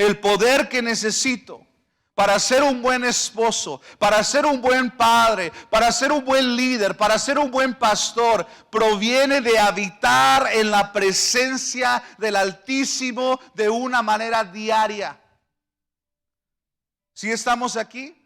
El poder que necesito para ser un buen esposo, para ser un buen padre, para ser un buen líder, para ser un buen pastor, proviene de habitar en la presencia del Altísimo de una manera diaria. ¿Sí estamos aquí?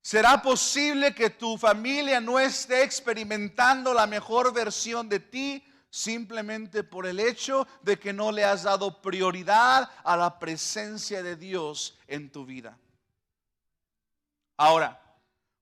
¿Será posible que tu familia no esté experimentando la mejor versión de ti simplemente por el hecho de que no le has dado prioridad a la presencia de Dios en tu vida? Ahora,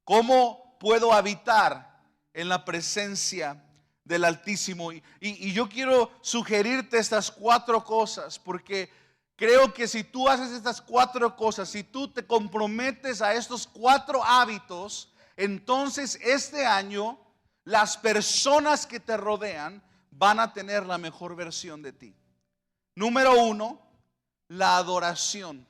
¿cómo puedo habitar en la presencia del Altísimo? Y yo quiero sugerirte estas 4 cosas, porque creo que si tú haces estas 4 cosas, si tú te comprometes a estos 4 hábitos, entonces este año las personas que te rodean van a tener la mejor versión de ti. Número 1, la adoración.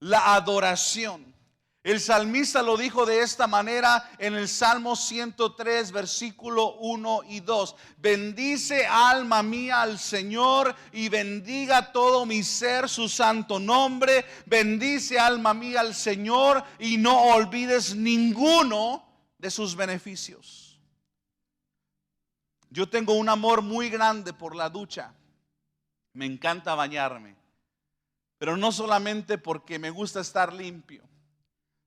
La adoración. El salmista lo dijo de esta manera en el Salmo 103, versículo 1 y 2. Bendice, alma mía, al Señor, y bendiga todo mi ser su santo nombre. Bendice, alma mía, al Señor, y no olvides ninguno de sus beneficios. Yo tengo un amor muy grande por la ducha. Me encanta bañarme, pero no solamente porque me gusta estar limpio,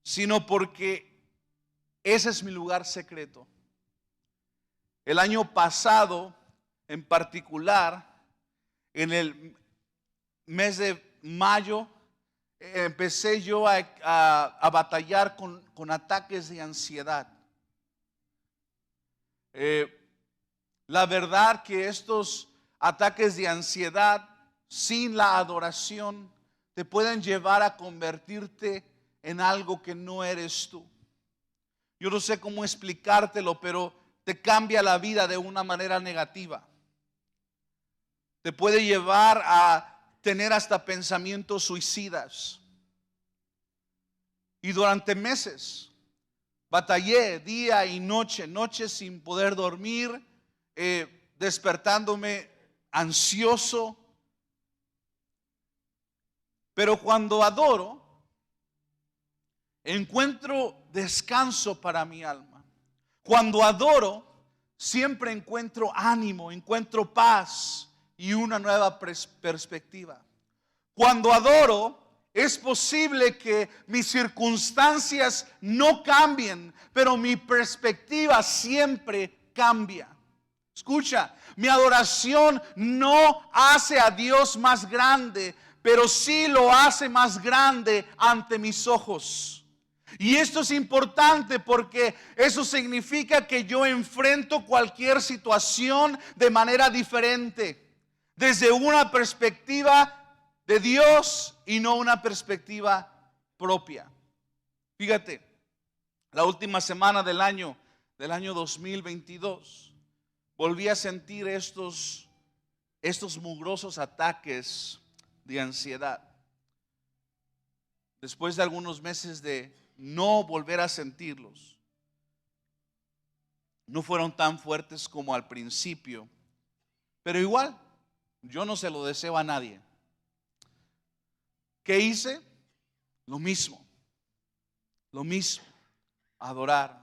sino porque ese es mi lugar secreto. El año pasado, en particular, en el mes de mayo, empecé yo a batallar con ataques de ansiedad. La verdad que estos ataques de ansiedad sin la adoración te pueden llevar a convertirte en algo que no eres tú. Yo no sé cómo explicártelo, pero te cambia la vida de una manera negativa. Te puede llevar a tener hasta pensamientos suicidas. Y durante meses batallé día y noche, noches sin poder dormir, despertándome ansioso. Pero cuando adoro, encuentro descanso para mi alma. Cuando adoro, siempre encuentro ánimo, encuentro paz y una nueva perspectiva. Cuando adoro, es posible que mis circunstancias no cambien, pero mi perspectiva siempre cambia. Escucha, mi adoración no hace a Dios más grande, pero sí lo hace más grande ante mis ojos. Y esto es importante porque eso significa que yo enfrento cualquier situación de manera diferente, desde una perspectiva de Dios y no una perspectiva propia. Fíjate, la última semana del año 2022, volví a sentir estos mugrosos ataques de ansiedad. Después de algunos meses de no volver a sentirlos, no fueron tan fuertes como al principio, pero igual, yo no se lo deseo a nadie. ¿Qué hice? Lo mismo, adorar.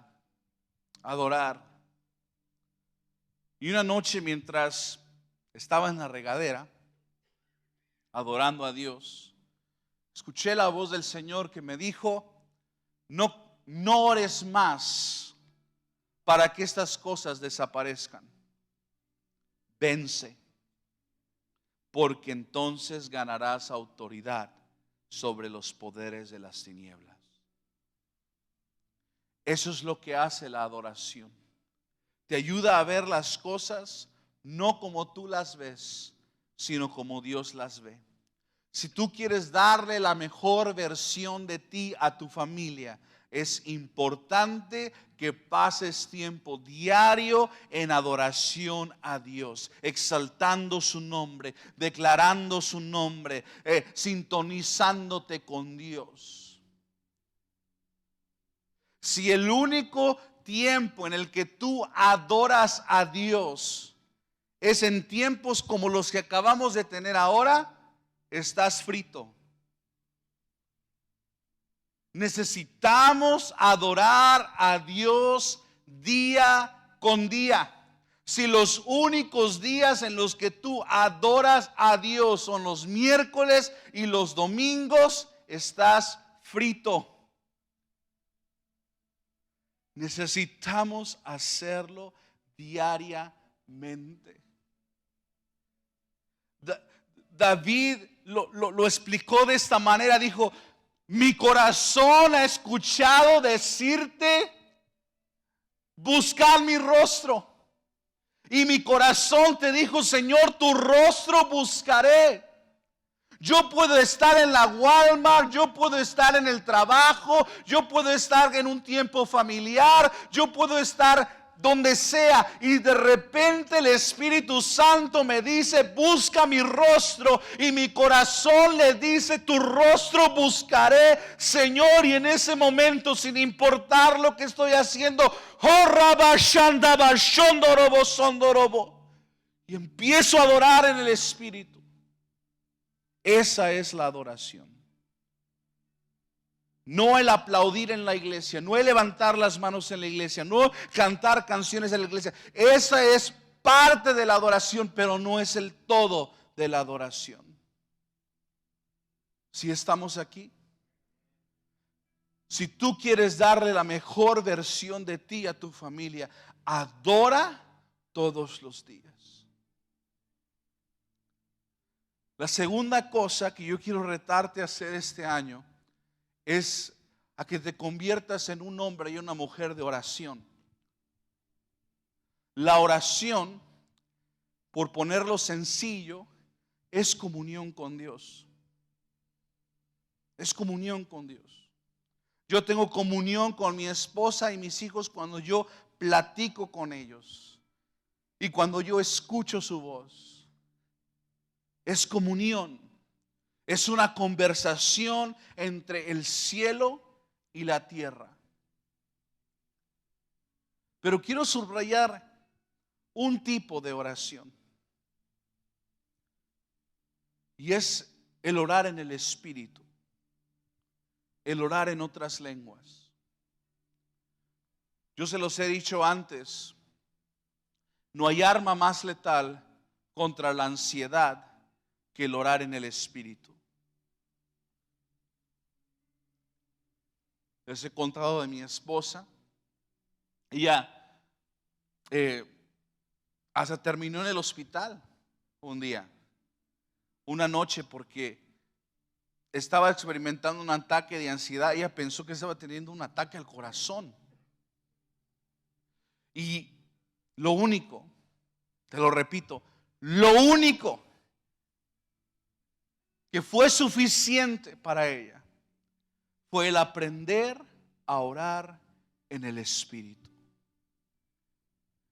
Y una noche, mientras estaba en la regadera adorando a Dios, escuché la voz del Señor que me dijo: no ores más para que estas cosas desaparezcan. Vence, porque entonces ganarás autoridad sobre los poderes de las tinieblas. Eso es lo que hace la adoración. Te ayuda a ver las cosas no como tú las ves, sino como Dios las ve. Si tú quieres darle la mejor versión de ti a tu familia, es importante que pases tiempo diario en adoración a Dios, exaltando su nombre, declarando su nombre, sintonizándote con Dios. Si el único tiempo en el que tú adoras a Dios es en tiempos como los que acabamos de tener ahora, estás frito. Necesitamos adorar a Dios día con día. Si los únicos días en los que tú adoras a Dios son los miércoles y los domingos, estás frito. Necesitamos hacerlo diariamente. David lo explicó de esta manera. Dijo: mi corazón ha escuchado decirte, buscad mi rostro. Y mi corazón te dijo: Señor, tu rostro buscaré. Yo puedo estar en la Walmart, yo puedo estar en el trabajo, yo puedo estar en un tiempo familiar, yo puedo estar donde sea, y de repente el Espíritu Santo me dice: busca mi rostro, y mi corazón le dice: tu rostro buscaré, Señor. Y en ese momento, sin importar lo que estoy haciendo, y empiezo a adorar en el Espíritu. Esa es la adoración. No el aplaudir en la iglesia, no el levantar las manos en la iglesia, no cantar canciones en la iglesia. Esa es parte de la adoración, pero no es el todo de la adoración. Si estamos aquí, si tú quieres darle la mejor versión de ti a tu familia, adora todos los días. La segunda cosa que yo quiero retarte a hacer este año es a que te conviertas en un hombre y una mujer de oración. La oración, por ponerlo sencillo, es comunión con Dios. Es comunión con Dios. Yo tengo comunión con mi esposa y mis hijos cuando yo platico con ellos y cuando yo escucho su voz. Es comunión. Es una conversación entre el cielo y la tierra. Pero quiero subrayar un tipo de oración. Y es el orar en el Espíritu. El orar en otras lenguas. Yo se los he dicho antes. No hay arma más letal contra la ansiedad que el orar en el Espíritu. Les he contado de mi esposa. Ella hasta terminó en el hospital un día, una noche, porque estaba experimentando un ataque de ansiedad. Ella pensó que estaba teniendo un ataque al corazón. Y lo único, te lo repito, lo único que fue suficiente para ella fue el aprender a orar en el Espíritu.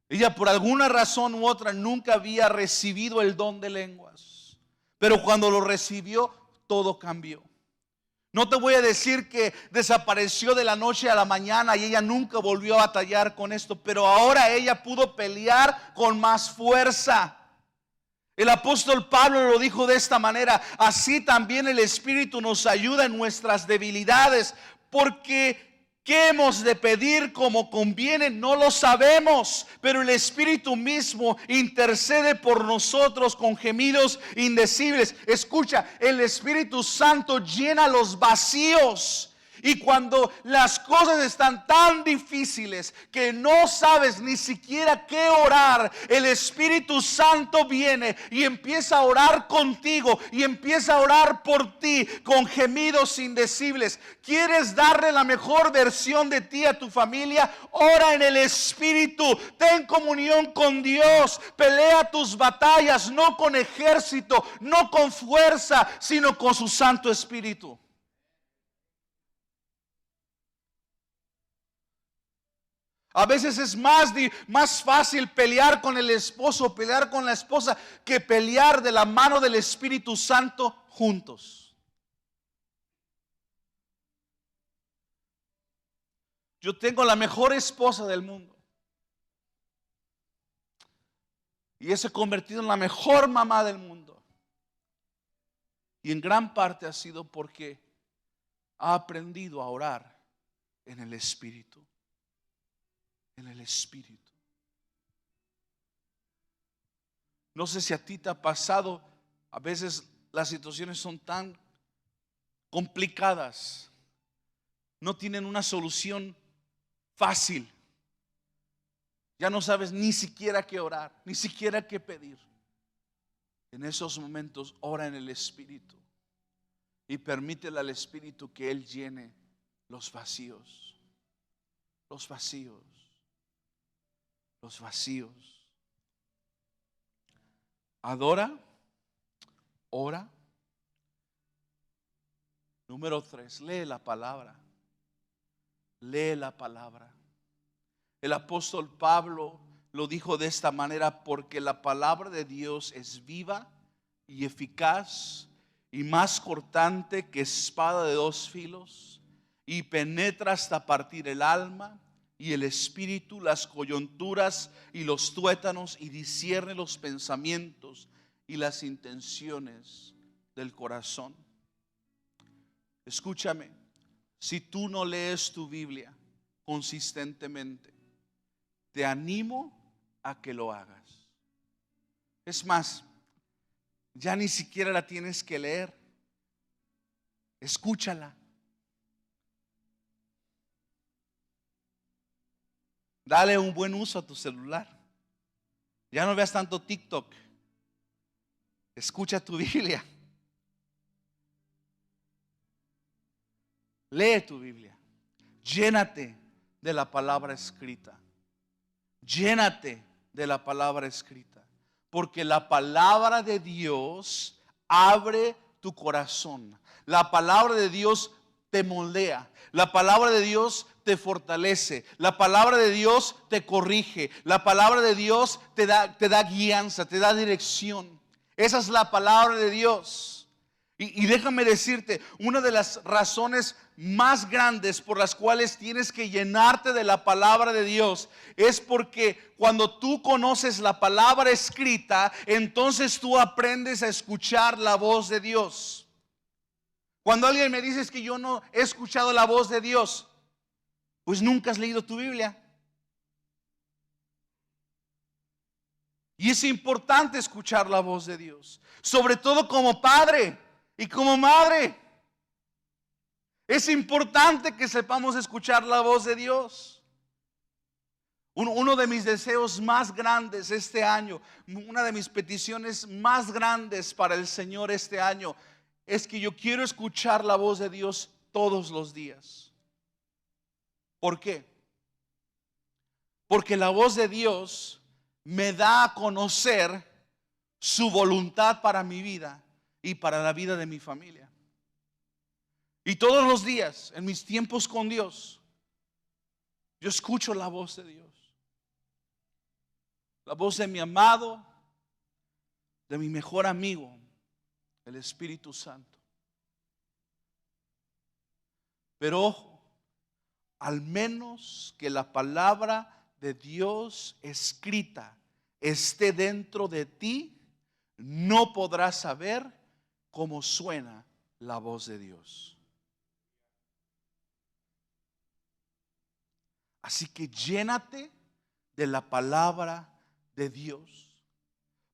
Ella, por alguna razón u otra, nunca había recibido el don de lenguas, pero cuando lo recibió, todo cambió. No te voy a decir que desapareció de la noche a la mañana y ella nunca volvió a batallar con esto, pero ahora ella pudo pelear con más fuerza. El apóstol Pablo lo dijo de esta manera: así también el Espíritu nos ayuda en nuestras debilidades, porque ¿qué hemos de pedir como conviene? No lo sabemos, pero el Espíritu mismo intercede por nosotros con gemidos indecibles. Escucha, el Espíritu Santo llena los vacíos. Y cuando las cosas están tan difíciles que no sabes ni siquiera qué orar, el Espíritu Santo viene y empieza a orar contigo y empieza a orar por ti con gemidos indecibles. ¿Quieres darle la mejor versión de ti a tu familia? Ora en el Espíritu, ten comunión con Dios, pelea tus batallas no con ejército, no con fuerza, sino con su Santo Espíritu. A veces es más fácil pelear con el esposo, pelear con la esposa, que pelear de la mano del Espíritu Santo juntos. Yo tengo la mejor esposa del mundo. y se ha convertido en la mejor mamá del mundo. Y en gran parte ha sido porque ha aprendido a orar en el Espíritu. En el Espíritu. No sé si a ti te ha pasado, a veces las situaciones son tan complicadas, no tienen una solución fácil. Ya no sabes ni siquiera qué orar, ni siquiera qué pedir. En esos momentos ora en el Espíritu y permítele al Espíritu que Él llene los vacíos. Los vacíos. Los vacíos. Adora, ora. Número 3, lee la palabra. Lee la palabra. El apóstol Pablo lo dijo de esta manera: porque la palabra de Dios es viva y eficaz y más cortante que espada de dos filos, y penetra hasta partir el alma y el espíritu, las coyunturas y los tuétanos, y discierne los pensamientos y las intenciones del corazón. Escúchame, si tú no lees tu Biblia consistentemente, te animo a que lo hagas. Es más, ya ni siquiera la tienes que leer. Escúchala. Dale un buen uso a tu celular. Ya no veas tanto TikTok. Escucha tu Biblia. Lee tu Biblia. Llénate de la palabra escrita. Llénate de la palabra escrita. Porque la palabra de Dios abre tu corazón. La palabra de Dios te moldea. La palabra de Dios te fortalece. La palabra de Dios te corrige. La palabra de Dios te da guianza, te da dirección. Esa es la palabra de Dios. Y déjame decirte, una de las razones más grandes por las cuales tienes que llenarte de la palabra de Dios es porque cuando tú conoces la palabra escrita, entonces tú aprendes a escuchar la voz de Dios. Cuando alguien me dice que yo no he escuchado la voz de Dios, pues nunca has leído tu Biblia. Y es importante escuchar la voz de Dios, sobre todo como padre y como madre. Es importante que sepamos escuchar la voz de Dios. Uno de mis deseos más grandes este año, una de mis peticiones más grandes para el Señor este año, es que yo quiero escuchar la voz de Dios todos los días. ¿Por qué? Porque la voz de Dios me da a conocer su voluntad para mi vida y para la vida de mi familia. Y todos los días, en mis tiempos con Dios, yo escucho la voz de Dios. La voz de mi amado, de mi mejor amigo, el Espíritu Santo. Pero ojo, al menos que la palabra de Dios escrita esté dentro de ti, no podrás saber cómo suena la voz de Dios. Así que llénate de la palabra de Dios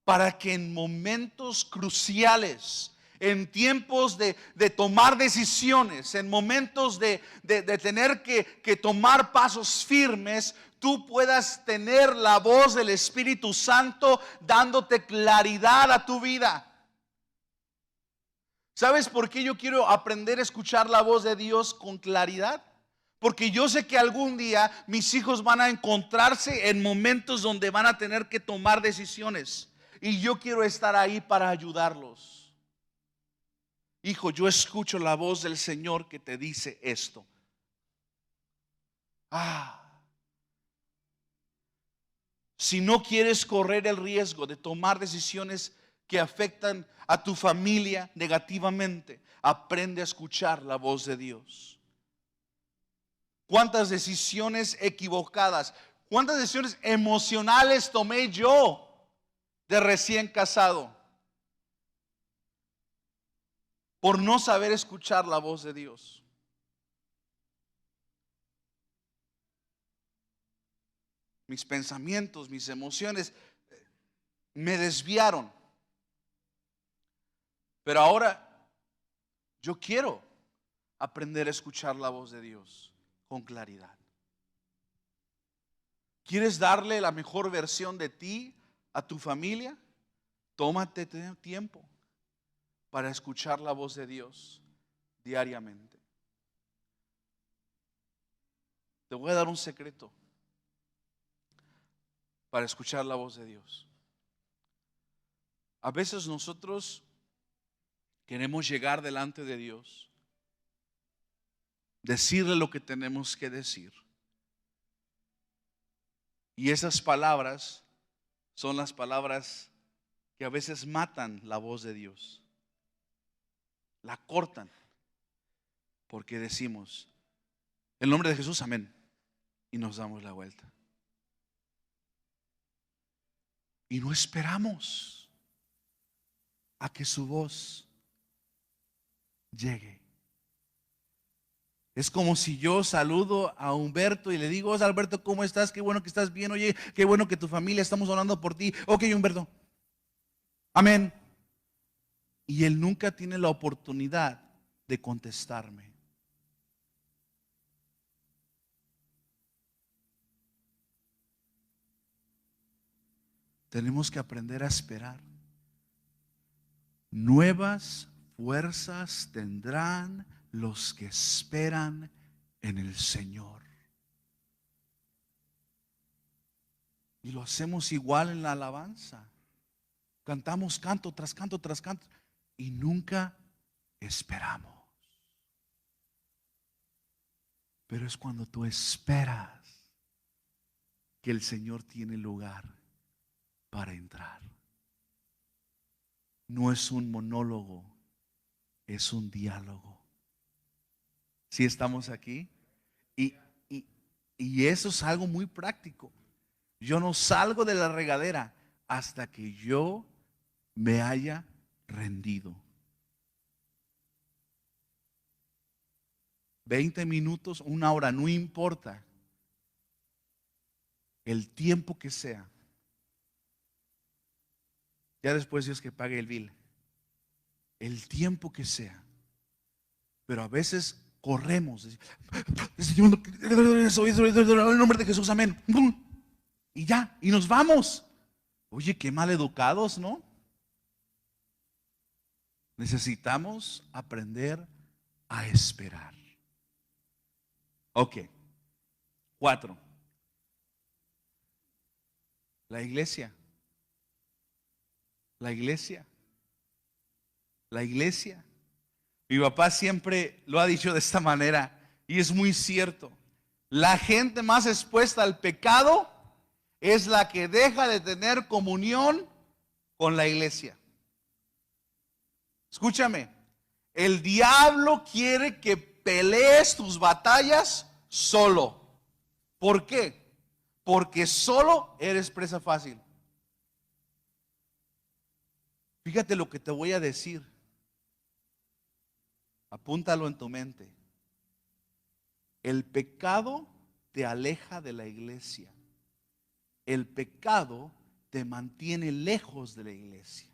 para que en momentos cruciales, en tiempos de tomar decisiones, en momentos de tener que tomar pasos firmes, tú puedas tener la voz del Espíritu Santo dándote claridad a tu vida. ¿Sabes por qué yo quiero aprender a escuchar la voz de Dios con claridad? Porque yo sé que algún día mis hijos van a encontrarse en momentos donde van a tener que tomar decisiones. Y yo quiero estar ahí para ayudarlos. Hijo, yo escucho la voz del Señor que te dice esto. Si no quieres correr el riesgo de tomar decisiones que afectan a tu familia negativamente, aprende a escuchar la voz de Dios. ¿Cuántas decisiones equivocadas, cuántas decisiones emocionales tomé yo de recién casado por no saber escuchar la voz de Dios. Mis pensamientos, mis emociones me desviaron. Pero ahora yo quiero aprender a escuchar la voz de Dios con claridad. ¿Quieres darle la mejor versión de ti a tu familia? Tómate tiempo para escuchar la voz de Dios diariamente. Te voy a dar un secreto para escuchar la voz de Dios. A veces nosotros queremos llegar delante de Dios, decirle lo que tenemos que decir. Y esas palabras son las palabras que a veces matan la voz de Dios. La cortan porque decimos, en el nombre de Jesús, amén. Y nos damos la vuelta. Y no esperamos a que su voz llegue. Es como si yo saludo a Humberto y le digo, hola Alberto, ¿cómo estás? Qué bueno que estás bien. Oye, qué bueno que tu familia, estamos orando por ti. Ok, Humberto. Amén. Y él nunca tiene la oportunidad de contestarme. Tenemos que aprender a esperar. Nuevas fuerzas tendrán los que esperan en el Señor. Y lo hacemos igual en la alabanza. Cantamos canto tras canto tras canto y nunca esperamos. Pero es cuando tú esperas que el Señor tiene lugar para entrar. No es un monólogo, es un diálogo. Si estamos aquí, y eso es algo muy práctico. Yo no salgo de la regadera hasta que yo me haya rendido. 20 minutos, una hora, no importa el tiempo que sea. Ya después Dios que pague el bill. El tiempo que sea. Pero a veces corremos. En el nombre de Jesús, amén. Y ya, y nos vamos. Oye, qué mal educados, ¿no? Necesitamos aprender a esperar. Ok. 4. La iglesia. La iglesia. La iglesia. Mi papá siempre lo ha dicho de esta manera y es muy cierto. La gente más expuesta al pecado es la que deja de tener comunión con la iglesia. Escúchame, el diablo quiere que pelees tus batallas solo. ¿Por qué? Porque solo eres presa fácil. Fíjate lo que te voy a decir. Apúntalo en tu mente. El pecado te aleja de la iglesia. El pecado te mantiene lejos de la iglesia.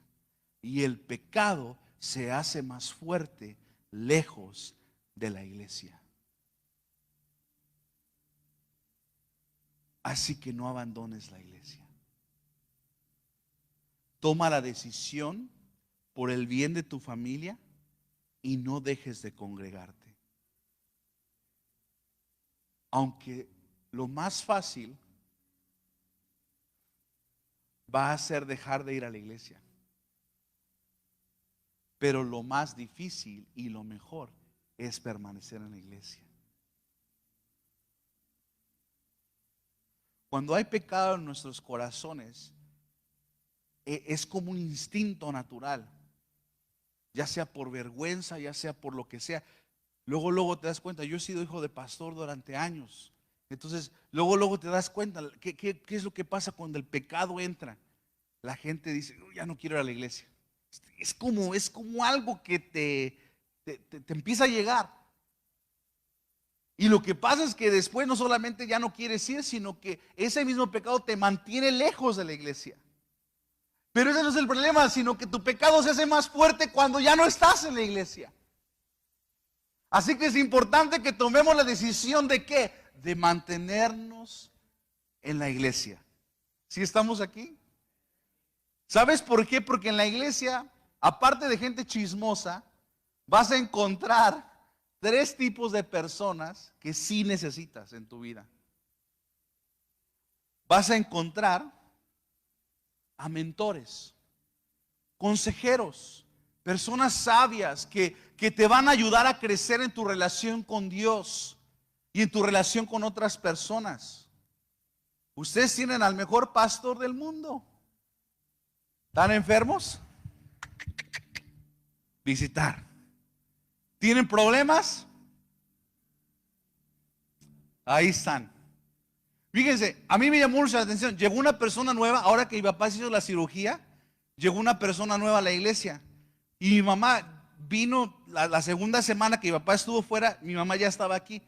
Y el pecado se hace más fuerte lejos de la iglesia. Así que no abandones la iglesia. Toma la decisión por el bien de tu familia y no dejes de congregarte. Aunque lo más fácil va a ser dejar de ir a la iglesia. Pero lo más difícil y lo mejor es permanecer en la iglesia. Cuando hay pecado en nuestros corazones, es como un instinto natural, ya sea por vergüenza, ya sea por lo que sea. Luego te das cuenta, yo he sido hijo de pastor durante años. Entonces, luego te das cuenta, ¿qué es lo que pasa cuando el pecado entra? la gente dice, "Uy, ya no quiero ir a la iglesia". Es como algo que te empieza a llegar. Y lo que pasa es que después no solamente ya no quieres ir, sino que ese mismo pecado te mantiene lejos de la iglesia. Pero ese no es el problema, sino que tu pecado se hace más fuerte cuando ya no estás en la iglesia. Así que es importante que tomemos la decisión de ¿qué? De mantenernos en la iglesia. ¿Sí estamos aquí? ¿Sabes por qué? Porque en la iglesia, aparte de gente chismosa, vas a encontrar tres tipos de personas que sí necesitas en tu vida. Vas a encontrar a mentores, consejeros, personas sabias que te van a ayudar a crecer en tu relación con Dios y en tu relación con otras personas. Ustedes tienen al mejor pastor del mundo. ¿Están enfermos? Visitar. ¿Tienen problemas? Ahí están. Fíjense, a mí me llamó mucho la atención. Llegó una persona nueva, ahora que mi papá se hizo la cirugía, llegó una persona nueva a la iglesia. Y mi mamá vino la segunda semana que mi papá estuvo fuera, mi mamá ya estaba aquí.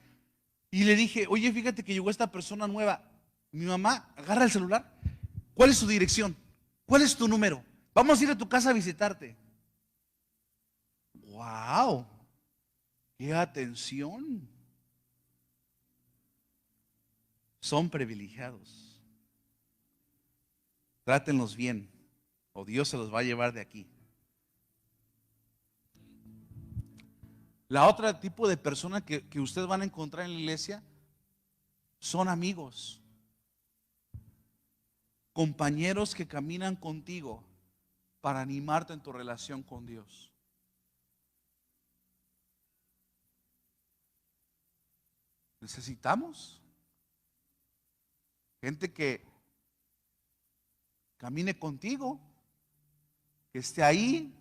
Y le dije, oye, fíjate que llegó esta persona nueva. Mi mamá agarra el celular. ¿Cuál es su dirección? ¿Cuál es tu número? Vamos a ir a tu casa a visitarte. ¡Wow! ¡Qué atención! Son privilegiados. Trátenlos bien, o Dios se los va a llevar de aquí. La otra tipo de persona que ustedes van a encontrar en la iglesia son amigos, compañeros que caminan contigo para animarte en tu relación con Dios. Necesitamos gente que camine contigo, que esté ahí.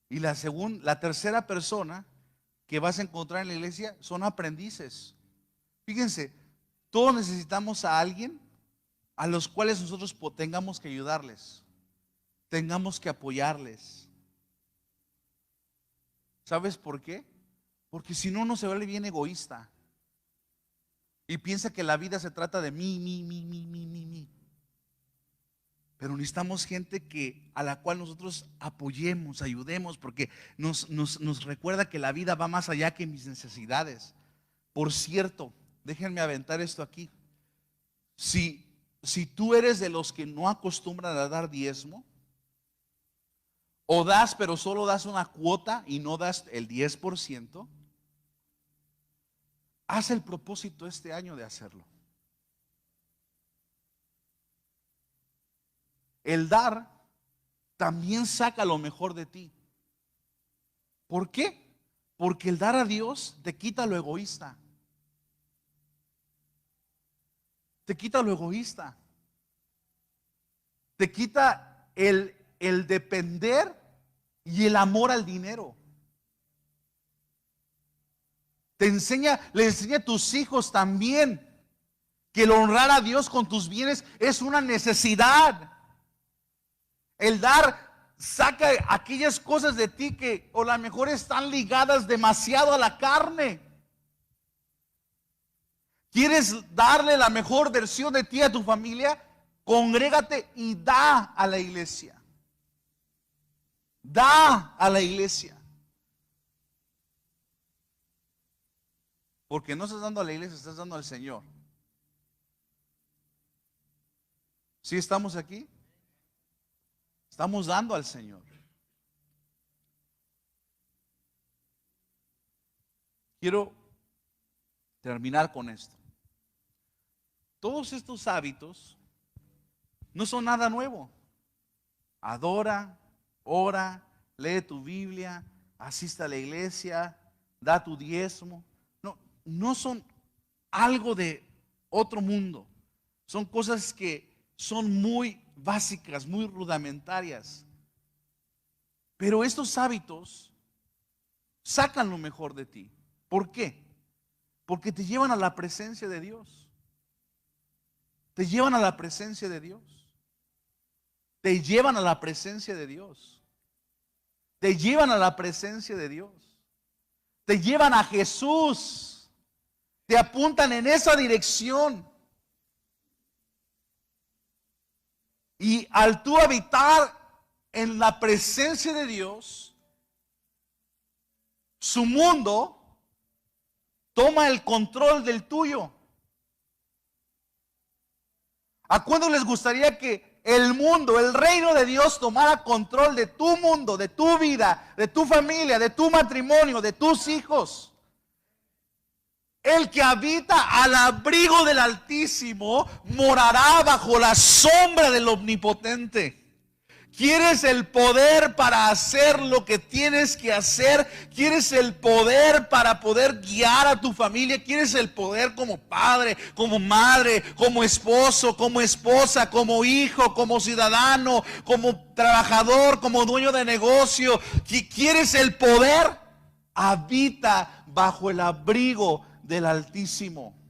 Y la tercera persona que vas a encontrar en la iglesia son aprendices. Fíjense, todos necesitamos a alguien a los cuales nosotros tengamos que ayudarles, tengamos que apoyarles. ¿Sabes por qué? Porque si no, uno se vuelve bien egoísta y piensa que la vida se trata de mí. Pero necesitamos gente a la cual nosotros apoyemos, ayudemos, porque nos recuerda que la vida va más allá que mis necesidades. Por cierto, déjenme aventar esto aquí. Si tú eres de los que no acostumbran a dar diezmo, o das pero solo das una cuota y no das el 10%, haz el propósito este año de hacerlo. El dar también saca lo mejor de ti. ¿Por qué? Porque el dar a Dios te quita lo egoísta. Te quita lo egoísta. Te quita el depender y el amor al dinero. Le enseña a tus hijos también que el honrar a Dios con tus bienes es una necesidad. El dar saca aquellas cosas de ti que o a lo mejor están ligadas demasiado a la carne. ¿Quieres darle la mejor versión de ti a tu familia? Congrégate y da a la iglesia. Da a la iglesia. Porque no estás dando a la iglesia, estás dando al Señor. ¿Sí estamos aquí? Estamos dando al Señor. Quiero terminar con esto. Todos estos hábitos no son nada nuevo. Adora, ora, lee tu Biblia, asiste a la iglesia, da tu diezmo. No son algo de otro mundo. Son cosas que son muy básicas, muy rudimentarias. Pero estos hábitos sacan lo mejor de ti. ¿Por qué? Porque te llevan a la presencia de Dios. Te llevan a la presencia de Dios. te llevan a la presencia de Dios. Te llevan a la presencia de Dios. Te llevan a Jesús. Te apuntan en esa dirección. Y al tú habitar en la presencia de Dios, su mundo toma el control del tuyo. ¿A cuándo les gustaría que el mundo, el reino de Dios tomara control de tu mundo, de tu vida, de tu familia, de tu matrimonio, de tus hijos? El que habita al abrigo del Altísimo morará bajo la sombra del Omnipotente. ¿Quieres el poder para hacer lo que tienes que hacer? ¿Quieres el poder para poder guiar a tu familia? ¿Quieres el poder como padre, como madre, como esposo, como esposa, como hijo, como ciudadano, como trabajador, como dueño de negocio? ¿Quieres el poder? Habita bajo el abrigo del Altísimo.